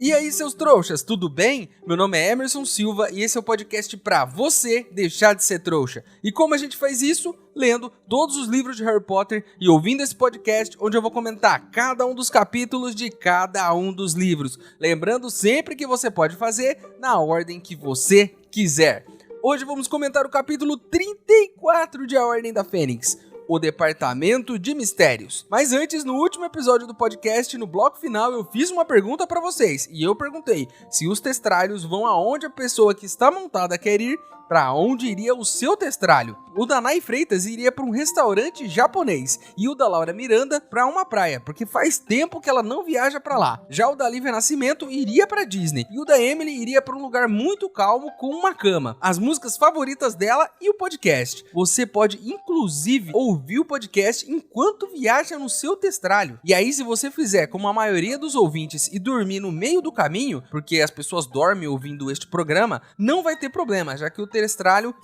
E aí, seus trouxas, tudo bem? Meu nome é Emerson Silva e esse é o podcast pra você deixar de ser trouxa. E como a gente faz isso? Lendo todos os livros de Harry Potter e ouvindo esse podcast, onde eu vou comentar cada um dos capítulos de cada um dos livros. Lembrando sempre que você pode fazer na ordem que você quiser. Hoje vamos comentar o capítulo 34 de A Ordem da Fênix, o Departamento de Mistérios. Mas antes, no último episódio do podcast, no bloco final, eu fiz uma pergunta pra vocês. E eu perguntei se os testralhos vão aonde a pessoa que está montada quer ir, pra onde iria o seu testralho. O da Nay Freitas iria para um restaurante japonês e o da Laura Miranda para uma praia, porque faz tempo que ela não viaja para lá. Já o da Lívia Nascimento iria para Disney e o da Emily iria para um lugar muito calmo com uma cama, as músicas favoritas dela e o podcast. Você pode inclusive ouvir o podcast enquanto viaja no seu testralho. E aí, se você fizer como a maioria dos ouvintes e dormir no meio do caminho, porque as pessoas dormem ouvindo este programa, não vai ter problema, já que o testralho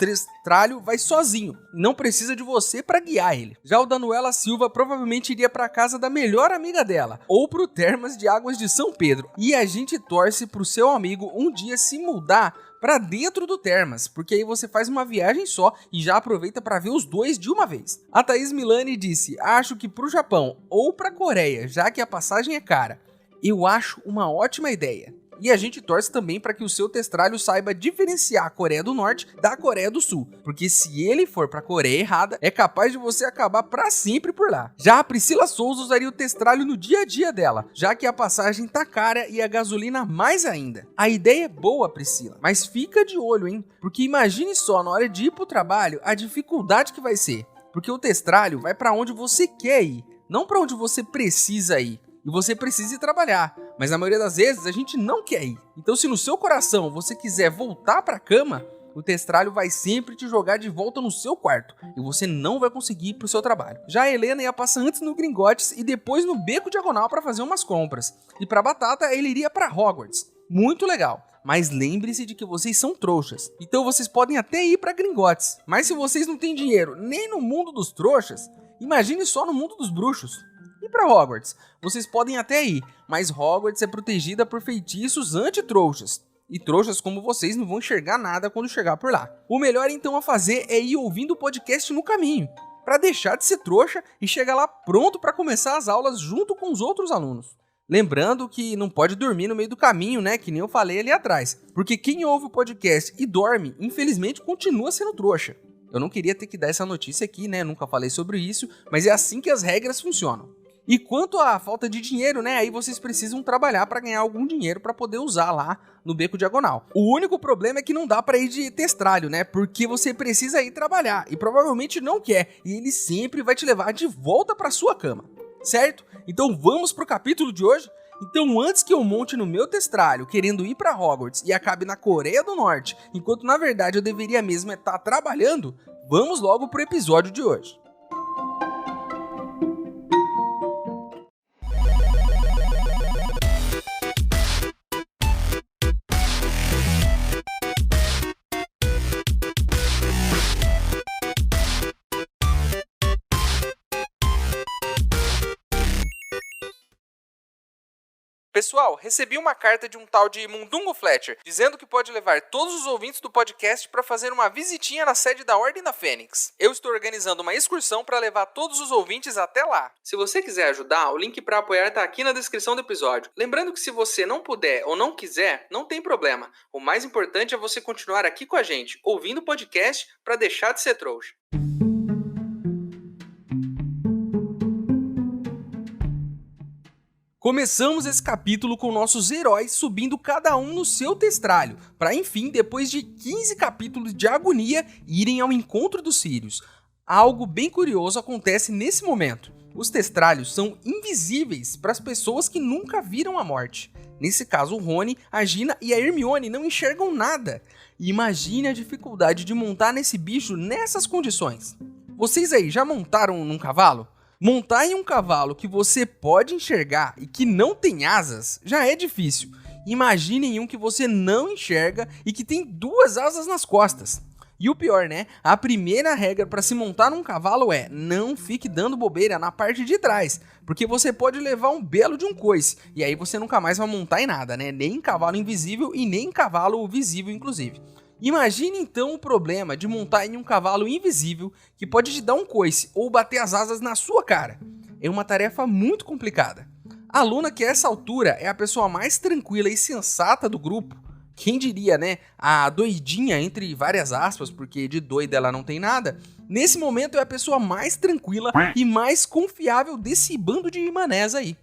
vai sozinho, não precisa de você para guiar ele. Já o da Noela Silva provavelmente iria para casa da melhor amiga dela, ou pro Termas de Águas de São Pedro. E a gente torce pro seu amigo um dia se mudar para dentro do Termas, porque aí você faz uma viagem só e já aproveita para ver os dois de uma vez. A Thaís Milani disse: acho que pro Japão ou pra Coreia, já que a passagem é cara. Eu acho uma ótima ideia. E a gente torce também para que o seu testralho saiba diferenciar a Coreia do Norte da Coreia do Sul, porque se ele for para a Coreia errada, é capaz de você acabar para sempre por lá. Já a Priscila Souza usaria o testralho no dia a dia dela, já que a passagem tá cara e a gasolina mais ainda. A ideia é boa, Priscila, mas fica de olho, hein? Porque imagine só, na hora de ir pro trabalho, a dificuldade que vai ser. Porque o testralho vai para onde você quer ir, não para onde você precisa ir. E você precisa ir trabalhar, mas na maioria das vezes a gente não quer ir. Então, se no seu coração você quiser voltar para a cama, o testralho vai sempre te jogar de volta no seu quarto e você não vai conseguir ir pro seu trabalho. Já a Helena ia passar antes no Gringotes e depois no Beco Diagonal para fazer umas compras. E para Batata ele iria para Hogwarts. Muito legal. Mas lembre-se de que vocês são trouxas. Então vocês podem até ir para Gringotes. Mas se vocês não têm dinheiro nem no mundo dos trouxas, imagine só no mundo dos bruxos. E para Hogwarts? Vocês podem até ir, mas Hogwarts é protegida por feitiços anti-trouxas. E trouxas como vocês não vão enxergar nada quando chegar por lá. O melhor então a fazer é ir ouvindo o podcast no caminho, para deixar de ser trouxa e chegar lá pronto para começar as aulas junto com os outros alunos. Lembrando que não pode dormir no meio do caminho, né? Que nem eu falei ali atrás. Porque quem ouve o podcast e dorme, infelizmente continua sendo trouxa. Eu não queria ter que dar essa notícia aqui, né? Nunca falei sobre isso, mas é assim que as regras funcionam. E quanto à falta de dinheiro, né, aí vocês precisam trabalhar para ganhar algum dinheiro para poder usar lá no Beco Diagonal. O único problema é que não dá para ir de testralho, né, porque você precisa ir trabalhar e provavelmente não quer, e ele sempre vai te levar de volta para sua cama, certo? Então vamos pro capítulo de hoje? Então antes que eu monte no meu testralho querendo ir para Hogwarts e acabe na Coreia do Norte, enquanto na verdade eu deveria mesmo estar trabalhando, vamos logo pro episódio de hoje. Pessoal, recebi uma carta de um tal de Mundungo Fletcher, dizendo que pode levar todos os ouvintes do podcast para fazer uma visitinha na sede da Ordem da Fênix. Eu estou organizando uma excursão para levar todos os ouvintes até lá. Se você quiser ajudar, o link para apoiar está aqui na descrição do episódio. Lembrando que se você não puder ou não quiser, não tem problema. O mais importante é você continuar aqui com a gente, ouvindo o podcast para deixar de ser trouxa. Começamos esse capítulo com nossos heróis subindo cada um no seu testralho, para enfim, depois de 15 capítulos de agonia, irem ao encontro dos Sirius. Algo bem curioso acontece nesse momento. Os testralhos são invisíveis para as pessoas que nunca viram a morte. Nesse caso, o Rony, a Gina e a Hermione não enxergam nada. Imagine a dificuldade de montar nesse bicho nessas condições. Vocês aí já montaram num cavalo? Montar em um cavalo que você pode enxergar e que não tem asas já é difícil. Imagine em um que você não enxerga e que tem 2 asas nas costas. E o pior, né? A primeira regra para se montar num cavalo é: não fique dando bobeira na parte de trás, porque você pode levar um belo de um coice, e aí você nunca mais vai montar em nada, né? Nem em cavalo invisível e nem em cavalo visível, inclusive. Imagine então o problema de montar em um cavalo invisível que pode te dar um coice ou bater as asas na sua cara. É uma tarefa muito complicada. A Luna, que a essa altura é a pessoa mais tranquila e sensata do grupo, quem diria, né? A doidinha, entre várias aspas, porque de doida ela não tem nada, nesse momento é a pessoa mais tranquila e mais confiável desse bando de manés aí.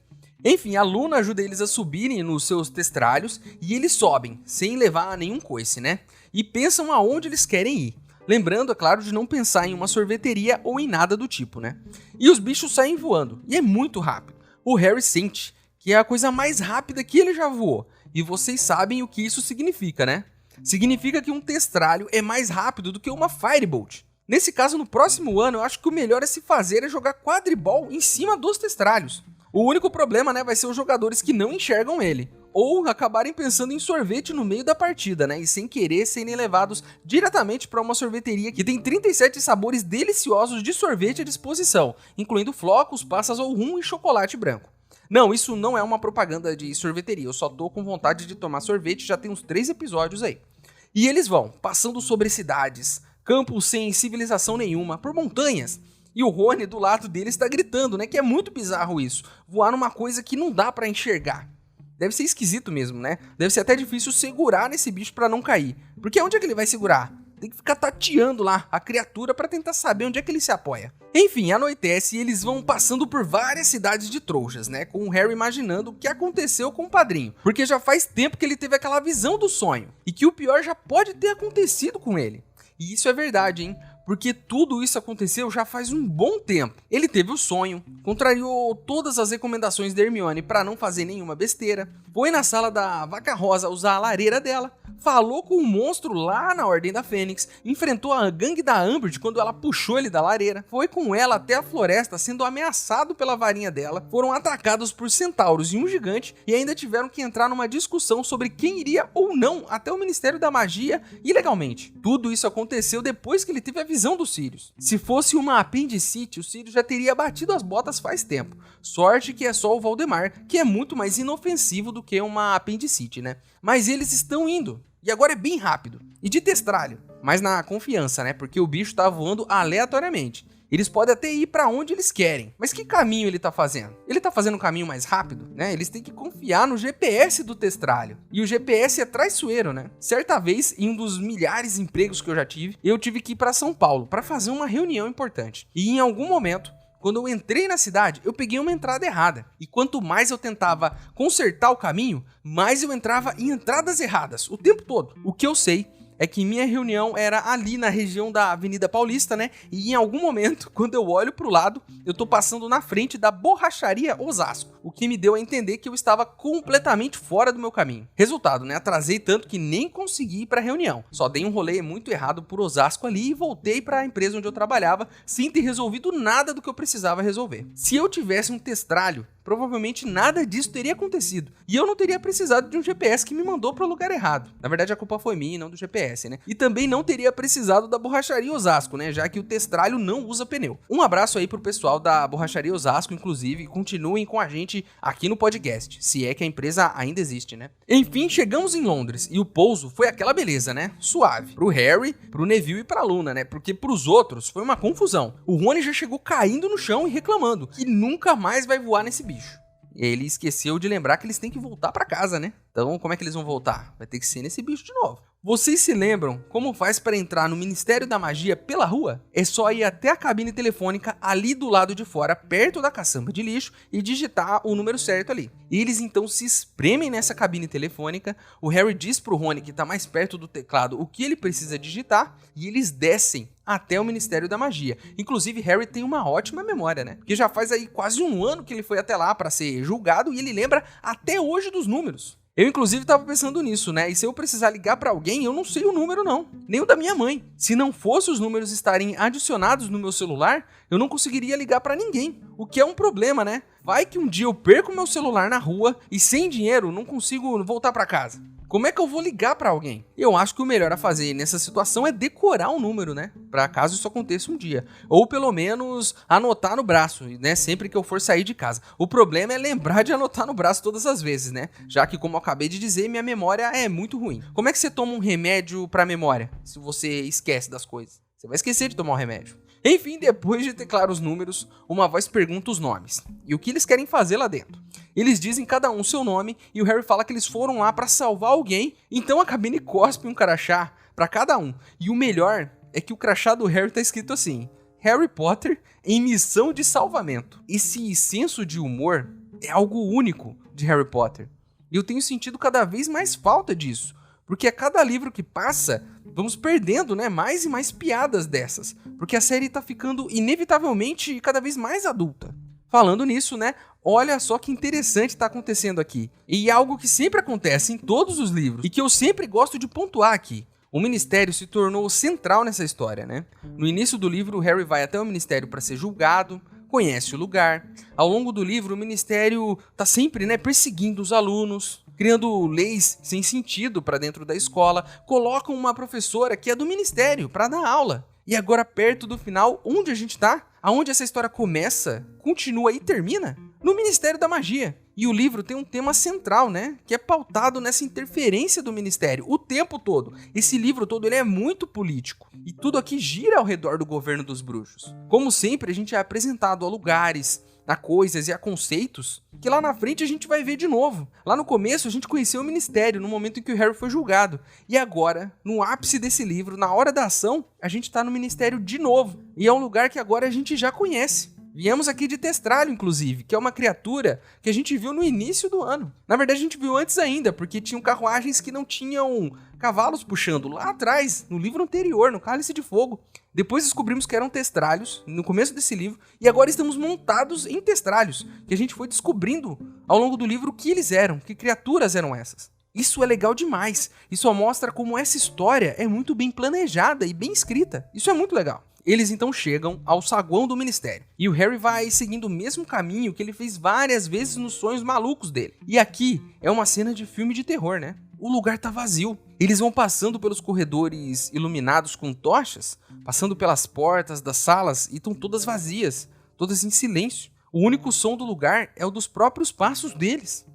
Enfim, a Luna ajuda eles a subirem nos seus testralhos e eles sobem, sem levar nenhum coice, né? E pensam aonde eles querem ir. Lembrando, é claro, de não pensar em uma sorveteria ou em nada do tipo, né? E os bichos saem voando, e é muito rápido. O Harry sente que é a coisa mais rápida que ele já voou. E vocês sabem o que isso significa, né? Significa que um testralho é mais rápido do que uma Firebolt. Nesse caso, no próximo ano, eu acho que o melhor a se fazer é jogar quadribol em cima dos testralhos. O único problema, né, vai ser os jogadores que não enxergam ele. Ou acabarem pensando em sorvete no meio da partida, né? E sem querer serem levados diretamente para uma sorveteria que tem 37 sabores deliciosos de sorvete à disposição, incluindo flocos, passas ou rum e chocolate branco. Não, isso não é uma propaganda de sorveteria, eu só tô com vontade de tomar sorvete, já tem uns 3 episódios aí. E eles vão, passando sobre cidades, campos sem civilização nenhuma, por montanhas. E o Rony do lado deles tá gritando, né, que é muito bizarro isso, voar numa coisa que não dá pra enxergar. Deve ser esquisito mesmo, né? Deve ser até difícil segurar nesse bicho pra não cair. Porque onde é que ele vai segurar? Tem que ficar tateando lá a criatura pra tentar saber onde é que ele se apoia. Enfim, anoitece e eles vão passando por várias cidades de trouxas, né? Com o Harry imaginando o que aconteceu com o padrinho. Porque já faz tempo que ele teve aquela visão do sonho. E que o pior já pode ter acontecido com ele. E isso é verdade, hein? Porque tudo isso aconteceu já faz um bom tempo. Ele teve o sonho, contrariou todas as recomendações da Hermione para não fazer nenhuma besteira, foi na sala da Vaca Rosa usar a lareira dela, falou com o monstro lá na Ordem da Fênix, enfrentou a gangue da Umbridge quando ela puxou ele da lareira, foi com ela até a floresta sendo ameaçado pela varinha dela, foram atacados por centauros e um gigante e ainda tiveram que entrar numa discussão sobre quem iria ou não até o Ministério da Magia ilegalmente. Tudo isso aconteceu depois que ele teve a visão do Sirius. Se fosse uma apendicite, o Sirius já teria batido as botas faz tempo. Sorte que é só o Voldemort, que é muito mais inofensivo do que uma apendicite, né? Mas eles estão indo. E agora é bem rápido. E de testralho. Mas na confiança, né? Porque o bicho tá voando aleatoriamente. Eles podem até ir pra onde eles querem. Mas que caminho ele tá fazendo? Ele tá fazendo um caminho mais rápido, né? Eles têm que confiar no GPS do testralho. E o GPS é traiçoeiro, né? Certa vez, em um dos milhares de empregos que eu já tive, eu tive que ir pra São Paulo pra fazer uma reunião importante. E em algum momento, quando eu entrei na cidade, eu peguei uma entrada errada. E quanto mais eu tentava consertar o caminho, mais eu entrava em entradas erradas, o tempo todo. O que eu sei é que minha reunião era ali na região da Avenida Paulista, né? E em algum momento, quando eu olho pro lado, eu tô passando na frente da Borracharia Osasco, o que me deu a entender que eu estava completamente fora do meu caminho. Resultado, né? Atrasei tanto que nem consegui ir pra reunião. Só dei um rolê muito errado por Osasco ali e voltei pra empresa onde eu trabalhava sem ter resolvido nada do que eu precisava resolver. Se eu tivesse um testralho, provavelmente nada disso teria acontecido. E eu não teria precisado de um GPS que me mandou para o lugar errado. Na verdade, a culpa foi minha e não do GPS, né? E também não teria precisado da Borracharia Osasco, né? Já que o testralho não usa pneu. Um abraço aí pro pessoal da Borracharia Osasco, inclusive, e continuem com a gente aqui no podcast, se é que a empresa ainda existe, né? Enfim, chegamos em Londres e o pouso foi aquela beleza, né? Suave. Pro Harry, pro Neville e pra Luna, né? Porque pros outros foi uma confusão. O Rony já chegou caindo no chão e reclamando que nunca mais vai voar nesse bicho. E ele esqueceu de lembrar que eles têm que voltar pra casa, né? Então, como é que eles vão voltar? Vai ter que ser nesse bicho de novo. Vocês se lembram como faz para entrar no Ministério da Magia pela rua? É só ir até a cabine telefônica ali do lado de fora, perto da caçamba de lixo, e digitar o número certo ali. Eles então se espremem nessa cabine telefônica, o Harry diz pro Rony que tá mais perto do teclado o que ele precisa digitar, e eles descem até o Ministério da Magia. Inclusive, Harry tem uma ótima memória, né? Porque já faz aí quase um ano que ele foi até lá para ser julgado, e ele lembra até hoje dos números. Eu, inclusive, tava pensando nisso, né? E se eu precisar ligar pra alguém, eu não sei o número, não. Nem o da minha mãe. Se não fosse os números estarem adicionados no meu celular, eu não conseguiria ligar pra ninguém. O que é um problema, né? Vai que um dia eu perco meu celular na rua e sem dinheiro não consigo voltar pra casa. Como é que eu vou ligar pra alguém? Eu acho que o melhor a fazer nessa situação é decorar um número, né? Pra caso isso aconteça um dia. Ou pelo menos anotar no braço, né? Sempre que eu for sair de casa. O problema é lembrar de anotar no braço todas as vezes, né? Já que, como eu acabei de dizer, minha memória é muito ruim. Como é que você toma um remédio pra memória? Se você esquece das coisas. Você vai esquecer de tomar o remédio. Enfim, depois de ter claro os números, uma voz pergunta os nomes e o que eles querem fazer lá dentro. Eles dizem cada um seu nome e o Harry fala que eles foram lá pra salvar alguém, então a cabine cospe um crachá pra cada um. E o melhor é que o crachá do Harry tá escrito assim: Harry Potter em missão de salvamento. Esse senso de humor é algo único de Harry Potter. E eu tenho sentido cada vez mais falta disso. Porque a cada livro que passa, vamos perdendo, né, mais e mais piadas dessas. Porque a série tá ficando, inevitavelmente, cada vez mais adulta. Falando nisso, né, olha só que interessante tá acontecendo aqui. E é algo que sempre acontece em todos os livros. E que eu sempre gosto de pontuar aqui. O Ministério se tornou central nessa história, né? No início do livro, o Harry vai até o Ministério para ser julgado, conhece o lugar. Ao longo do livro, o Ministério tá sempre, né, perseguindo os alunos, criando leis sem sentido para dentro da escola, colocam uma professora que é do Ministério para dar aula. E agora, perto do final, onde a gente tá? Aonde essa história começa, continua e termina? No Ministério da Magia. E o livro tem um tema central, né? Que é pautado nessa interferência do Ministério o tempo todo. Esse livro todo ele é muito político. E tudo aqui gira ao redor do governo dos bruxos. Como sempre, a gente é apresentado a lugares, a coisas e a conceitos que lá na frente a gente vai ver de novo. Lá no começo a gente conheceu o Ministério, no momento em que o Harry foi julgado. E agora, no ápice desse livro, na hora da ação, a gente tá no Ministério de novo. E é um lugar que agora a gente já conhece. Viemos aqui de Testralho, inclusive, que é uma criatura que a gente viu no início do ano. Na verdade, a gente viu antes ainda, porque tinham carruagens que não tinham cavalos puxando lá atrás, no livro anterior, no Cálice de Fogo. Depois descobrimos que eram testralhos, no começo desse livro, e agora estamos montados em testralhos, que a gente foi descobrindo ao longo do livro o que eles eram, que criaturas eram essas. Isso é legal demais, isso mostra como essa história é muito bem planejada e bem escrita. Isso é muito legal. Eles então chegam ao saguão do Ministério. E o Harry vai seguindo o mesmo caminho que ele fez várias vezes nos sonhos malucos dele. E aqui é uma cena de filme de terror, né? O lugar tá vazio. Eles vão passando pelos corredores iluminados com tochas, passando pelas portas das salas e estão todas vazias, todas em silêncio. O único som do lugar é o dos próprios passos deles.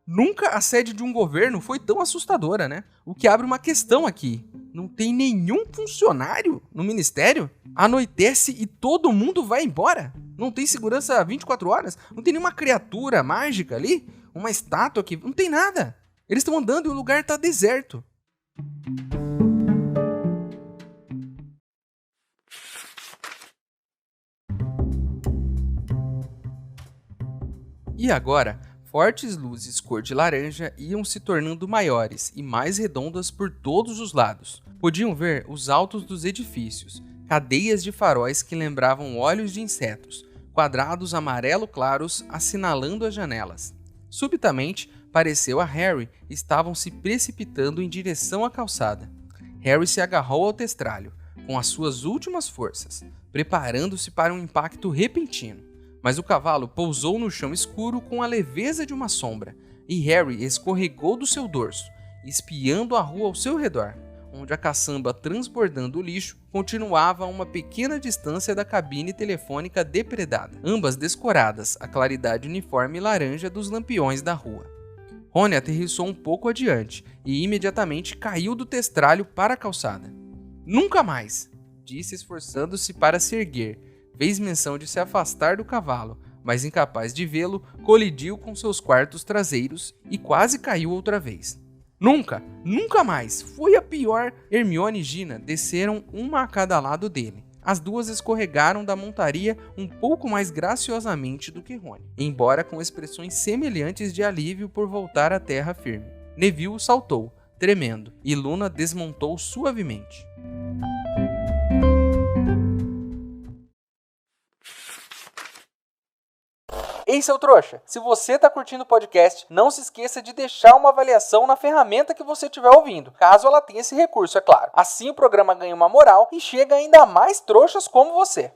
Nunca a sede de um governo foi tão assustadora, né? O que abre uma questão aqui. Não tem nenhum funcionário no ministério? Anoitece e todo mundo vai embora? Não tem segurança 24 horas? Não tem nenhuma criatura mágica ali? Uma estátua aqui? Não tem nada. Eles estão andando e o lugar está deserto. E agora, fortes luzes cor de laranja iam se tornando maiores e mais redondas por todos os lados. Podiam ver os altos dos edifícios, cadeias de faróis que lembravam olhos de insetos, quadrados amarelo claros assinalando as janelas. Subitamente, pareceu a Harry estavam se precipitando em direção à calçada. Harry se agarrou ao testralho, com as suas últimas forças, preparando-se para um impacto repentino. Mas o cavalo pousou no chão escuro com a leveza de uma sombra, e Harry escorregou do seu dorso, espiando a rua ao seu redor, onde a caçamba transbordando o lixo continuava a uma pequena distância da cabine telefônica depredada, ambas descoradas à claridade uniforme laranja dos lampiões da rua. Rony aterrissou um pouco adiante e imediatamente caiu do testralho para a calçada. "Nunca mais!" disse esforçando-se para se erguer. Fez menção de se afastar do cavalo, mas incapaz de vê-lo, colidiu com seus quartos traseiros e quase caiu outra vez. Nunca, nunca mais! Foi a pior! Hermione e Gina desceram uma a cada lado dele. As duas escorregaram da montaria um pouco mais graciosamente do que Rony, embora com expressões semelhantes de alívio por voltar à terra firme. Neville saltou, tremendo, e Luna desmontou suavemente. Ei, seu trouxa, se você tá curtindo o podcast, não se esqueça de deixar uma avaliação na ferramenta que você estiver ouvindo, caso ela tenha esse recurso, é claro. Assim o programa ganha uma moral e chega ainda a mais trouxas como você.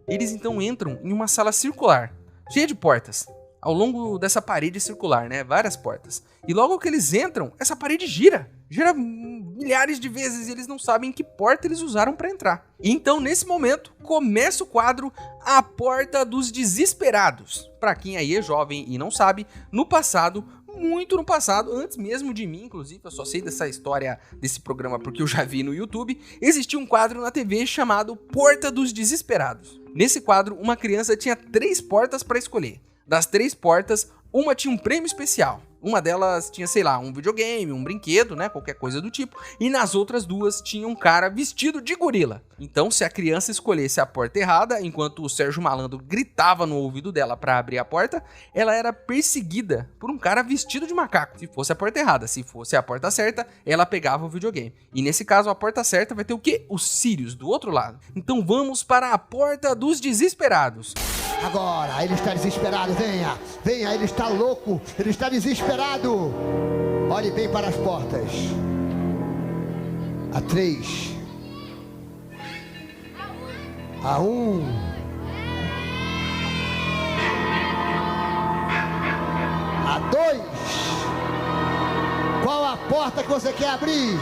Eles então entram em uma sala circular, cheia de portas. ao longo dessa parede circular, né? Várias portas. E logo que eles entram, essa parede gira. Gira milhares de vezes e eles não sabem que porta eles usaram para entrar. Então, nesse momento, começa o quadro A Porta dos Desesperados. Para quem aí é jovem e não sabe, no passado, muito no passado, antes mesmo de mim, inclusive, eu só sei dessa história desse programa porque eu já vi no YouTube, existia um quadro na TV chamado Porta dos Desesperados. Nesse quadro, uma criança tinha 3 portas para escolher. Das 3 portas, uma tinha um prêmio especial. Uma delas tinha, sei lá, um videogame, um brinquedo, né, qualquer coisa do tipo. E nas outras 2 tinha um cara vestido de gorila. Então, se a criança escolhesse a porta errada, enquanto o Sérgio Malandro gritava no ouvido dela para abrir a porta, ela era perseguida por um cara vestido de macaco. Se fosse a porta errada, se fosse a porta certa, ela pegava o videogame. E nesse caso, a porta certa vai ter o quê? Os Sirius, do outro lado. Então vamos para a Porta dos Desesperados. Agora, ele está desesperado, venha, venha, ele está louco, ele está desesperado. Olhe bem para as portas. A 3. A 1. A 2. Qual a porta que você quer abrir?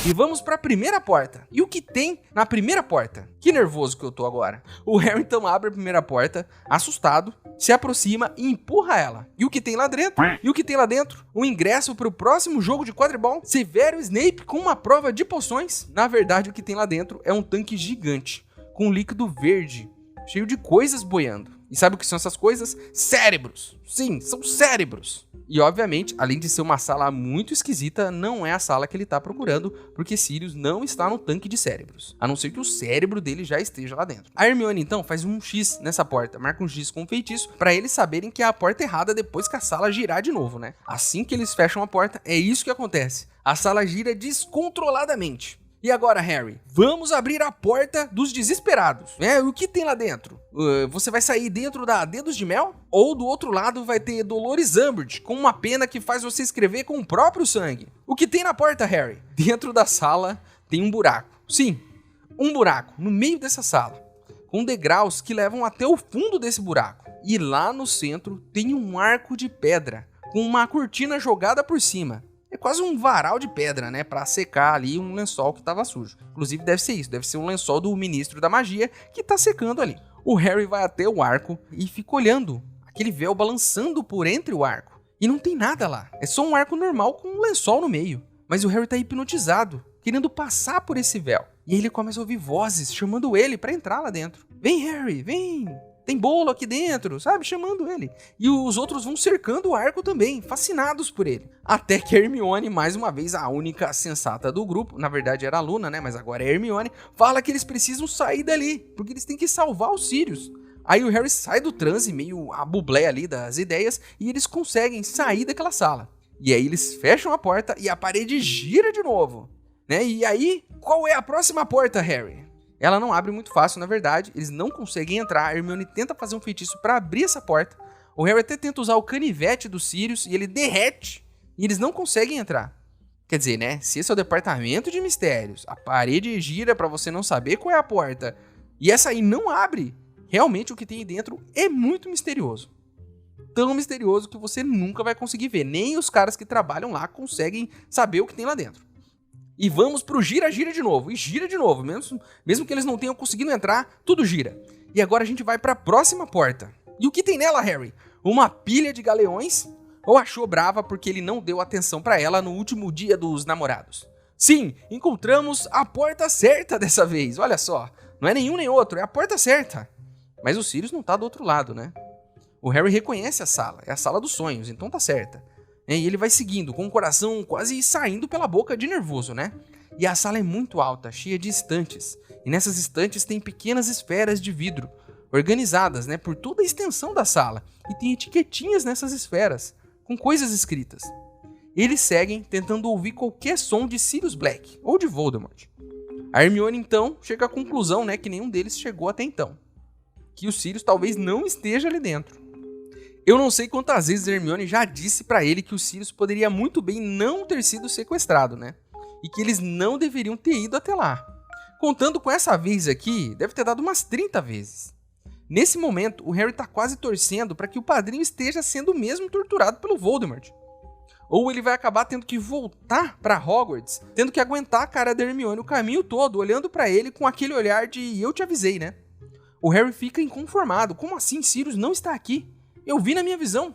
E vamos para a primeira porta. E o que tem na primeira porta? Que nervoso que eu tô agora. O Harry então abre a primeira porta, assustado, se aproxima e empurra ela. E o que tem lá dentro? O ingresso para o próximo jogo de quadribol. Severo Snape com uma prova de poções. Na verdade, o que tem lá dentro é um tanque gigante com líquido verde, cheio de coisas boiando. E sabe o que são essas coisas? Cérebros. Sim, são cérebros. E, obviamente, além de ser uma sala muito esquisita, não é a sala que ele tá procurando, porque Sirius não está no tanque de cérebros, a não ser que o cérebro dele já esteja lá dentro. A Hermione, então, faz um X nessa porta, marca um X com um feitiço, para eles saberem que é a porta errada depois que a sala girar de novo, né? Assim que eles fecham a porta, é isso que acontece. A sala gira descontroladamente. E agora, Harry, vamos abrir a Porta dos Desesperados. O que tem lá dentro? Você vai sair dentro da Dedos de Mel? Ou do outro lado vai ter Dolores Umbridge, com uma pena que faz você escrever com o próprio sangue? O que tem na porta, Harry? Dentro da sala tem um buraco. Sim, um buraco no meio dessa sala, com degraus que levam até o fundo desse buraco. E lá no centro tem um arco de pedra, com uma cortina jogada por cima. É quase um varal de pedra, né? Pra secar ali um lençol que tava sujo. Inclusive deve ser isso, deve ser um lençol do Ministro da Magia que tá secando ali. O Harry vai até o arco e fica olhando aquele véu balançando por entre o arco. E não tem nada lá, é só um arco normal com um lençol no meio. Mas o Harry tá hipnotizado, querendo passar por esse véu. E aí ele começa a ouvir vozes chamando ele pra entrar lá dentro. Vem, Harry, vem! Tem bolo aqui dentro, sabe? Chamando ele. E os outros vão cercando o arco também, fascinados por ele. Até que a Hermione, mais uma vez a única sensata do grupo, na verdade era a Luna, né? Mas agora é a Hermione, fala que eles precisam sair dali, porque eles têm que salvar os Sirius. Aí o Harry sai do transe, meio a bublé ali das ideias, e eles conseguem sair daquela sala. E aí eles fecham a porta e a parede gira de novo, né? E aí, qual é a próxima porta, Harry? Ela não abre muito fácil, na verdade, eles não conseguem entrar, a Hermione tenta fazer um feitiço para abrir essa porta, o Harry até tenta usar o canivete dos Sirius e ele derrete, e eles não conseguem entrar. Quer dizer, né, se esse é o departamento de mistérios, a parede gira para você não saber qual é a porta, e essa aí não abre, realmente o que tem aí dentro é muito misterioso. Tão misterioso que você nunca vai conseguir ver, nem os caras que trabalham lá conseguem saber o que tem lá dentro. E vamos pro gira-gira de novo. E gira de novo. Mesmo que eles não tenham conseguido entrar, tudo gira. E agora a gente vai pra próxima porta. E o que tem nela, Harry? Uma pilha de galeões? Ou achou brava porque ele não deu atenção pra ela no último dia dos namorados? Sim, encontramos a porta certa dessa vez. Olha só. Não é nenhum nem outro, é a porta certa. Mas o Sirius não tá do outro lado, né? O Harry reconhece a sala. É a sala dos sonhos, então tá certa. E ele vai seguindo, com o coração quase saindo pela boca de nervoso, né? E a sala é muito alta, cheia de estantes. E nessas estantes tem pequenas esferas de vidro, organizadas, né, por toda a extensão da sala. E tem etiquetinhas nessas esferas, com coisas escritas. Eles seguem tentando ouvir qualquer som de Sirius Black, ou de Voldemort. A Hermione, então, chega à conclusão, né, que nenhum deles chegou até então. Que o Sirius talvez não esteja ali dentro. Eu não sei quantas vezes a Hermione já disse pra ele que o Sirius poderia muito bem não ter sido sequestrado, né? E que eles não deveriam ter ido até lá. Contando com essa vez aqui, deve ter dado umas 30 vezes. Nesse momento, o Harry tá quase torcendo para que o padrinho esteja sendo mesmo torturado pelo Voldemort. Ou ele vai acabar tendo que voltar para Hogwarts, tendo que aguentar a cara da Hermione o caminho todo, olhando para ele com aquele olhar de eu te avisei, né? O Harry fica inconformado. Como assim Sirius não está aqui? Eu vi na minha visão.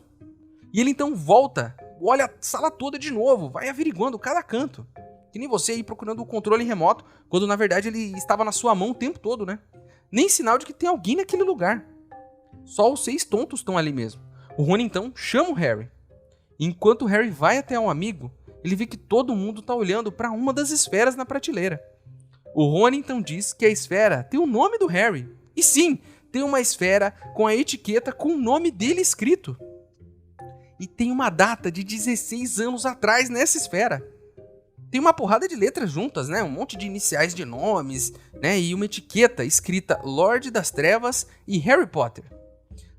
E ele então volta, olha a sala toda de novo, vai averiguando cada canto. Que nem você aí procurando o controle remoto, quando na verdade ele estava na sua mão o tempo todo, né? Nem sinal de que tem alguém naquele lugar. Só os 6 tontos estão ali mesmo. O Rony então chama o Harry. Enquanto o Harry vai até um amigo, ele vê que todo mundo está olhando para uma das esferas na prateleira. O Rony então diz que a esfera tem o nome do Harry. E sim, tem uma esfera com a etiqueta com o nome dele escrito. E tem uma data de 16 anos atrás nessa esfera. Tem uma porrada de letras juntas, né? Um monte de iniciais de nomes, né? E uma etiqueta escrita Lorde das Trevas e Harry Potter.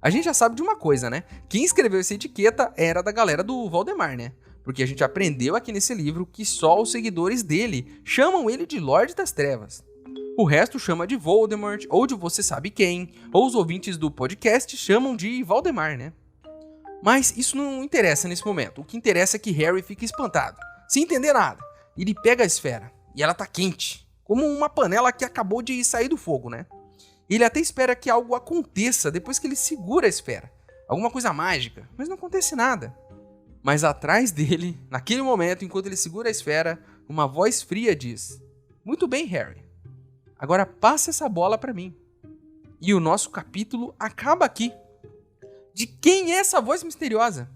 A gente já sabe de uma coisa, né? Quem escreveu essa etiqueta era da galera do Valdemar, né? Porque a gente aprendeu aqui nesse livro que só os seguidores dele chamam ele de Lorde das Trevas. O resto chama de Voldemort, ou de você sabe quem, ou os ouvintes do podcast chamam de Valdemar, né? Mas isso não interessa nesse momento. O que interessa é que Harry fica espantado, sem entender nada. Ele pega a esfera e ela tá quente, como uma panela que acabou de sair do fogo, né? Ele até espera que algo aconteça depois que ele segura a esfera. Alguma coisa mágica, mas não acontece nada. Mas atrás dele, naquele momento, enquanto ele segura a esfera, uma voz fria diz: "Muito bem, Harry. Agora passa essa bola pra mim." E o nosso capítulo acaba aqui. De quem é essa voz misteriosa?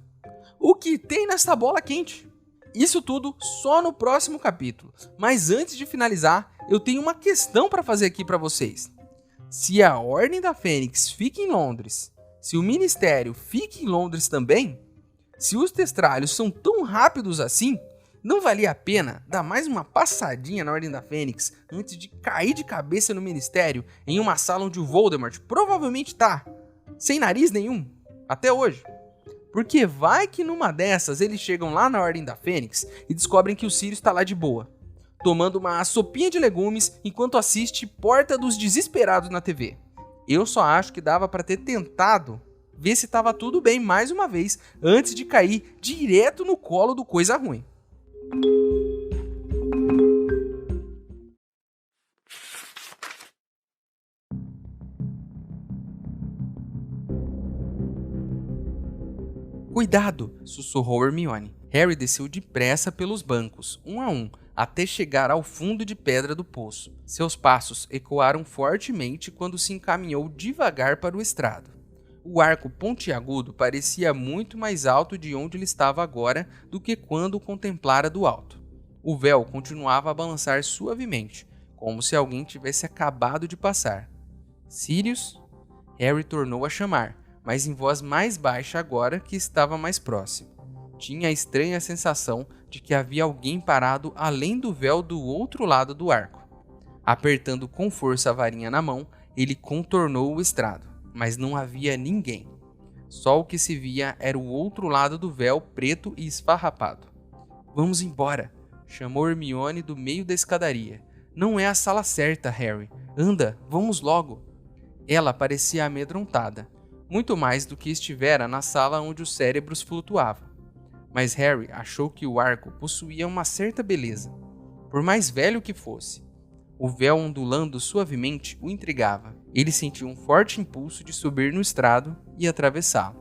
O que tem nessa bola quente? Isso tudo só no próximo capítulo. Mas antes de finalizar, eu tenho uma questão para fazer aqui para vocês. Se a Ordem da Fênix fica em Londres, se o Ministério fica em Londres também, se os testralhos são tão rápidos assim, não valia a pena dar mais uma passadinha na Ordem da Fênix antes de cair de cabeça no Ministério em uma sala onde o Voldemort provavelmente tá sem nariz nenhum, até hoje? Porque vai que numa dessas eles chegam lá na Ordem da Fênix e descobrem que o Sirius está lá de boa, tomando uma sopinha de legumes enquanto assiste Porta dos Desesperados na TV. Eu só acho que dava para ter tentado ver se estava tudo bem mais uma vez antes de cair direto no colo do coisa ruim. Cuidado! Sussurrou Hermione. Harry desceu depressa pelos bancos, um a um, até chegar ao fundo de pedra do poço. Seus passos ecoaram fortemente quando se encaminhou devagar para o estrado. O arco pontiagudo parecia muito mais alto de onde ele estava agora do que quando o contemplara do alto. O véu continuava a balançar suavemente, como se alguém tivesse acabado de passar. Sirius? Harry tornou a chamar, mas em voz mais baixa agora que estava mais próximo. Tinha a estranha sensação de que havia alguém parado além do véu do outro lado do arco. Apertando com força a varinha na mão, ele contornou o estrado, mas não havia ninguém. Só o que se via era o outro lado do véu preto e esfarrapado. "Vamos embora", chamou Hermione do meio da escadaria. "Não é a sala certa, Harry. Anda, vamos logo." Ela parecia amedrontada, muito mais do que estivera na sala onde os cérebros flutuavam. Mas Harry achou que o arco possuía uma certa beleza, por mais velho que fosse. O véu ondulando suavemente o intrigava. Ele sentiu um forte impulso de subir no estrado e atravessá-lo.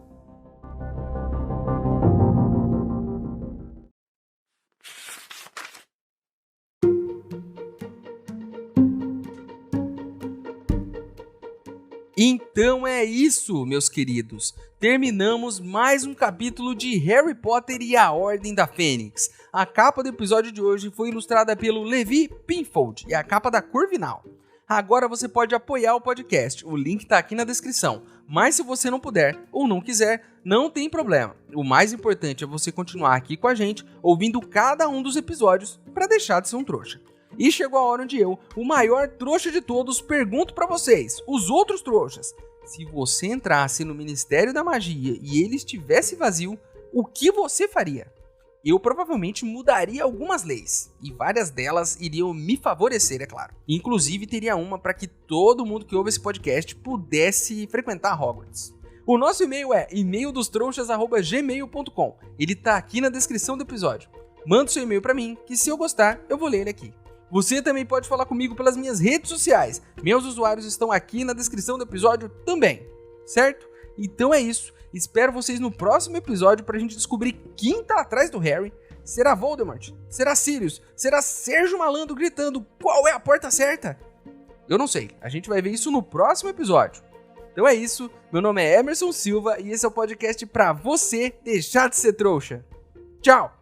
Então é isso, meus queridos. Terminamos mais um capítulo de Harry Potter e a Ordem da Fênix. A capa do episódio de hoje foi ilustrada pelo Levi Pinfold e a capa da Corvinal. Agora você pode apoiar o podcast, o link está aqui na descrição. Mas se você não puder ou não quiser, não tem problema. O mais importante é você continuar aqui com a gente, ouvindo cada um dos episódios para deixar de ser um trouxa. E chegou a hora onde eu, o maior trouxa de todos, pergunto pra vocês, os outros trouxas. Se você entrasse no Ministério da Magia e ele estivesse vazio, o que você faria? eu provavelmente mudaria algumas leis, e várias delas iriam me favorecer, é claro. Inclusive, teria uma para que todo mundo que ouve esse podcast pudesse frequentar Hogwarts. O nosso e-mail é e-maildostrouxas@gmail.com. Ele tá aqui na descrição do episódio. Manda seu e-mail para mim, que se eu gostar, eu vou ler ele aqui. Você também pode falar comigo pelas minhas redes sociais. Meus usuários estão aqui na descrição do episódio também, certo? Então é isso. Espero vocês no próximo episódio pra gente descobrir quem tá atrás do Harry. Será Voldemort? Será Sirius? Será Sérgio Malandro gritando qual é a porta certa? Eu não sei. A gente vai ver isso no próximo episódio. Então é isso. Meu nome é Emerson Silva e esse é o podcast pra você deixar de ser trouxa. Tchau!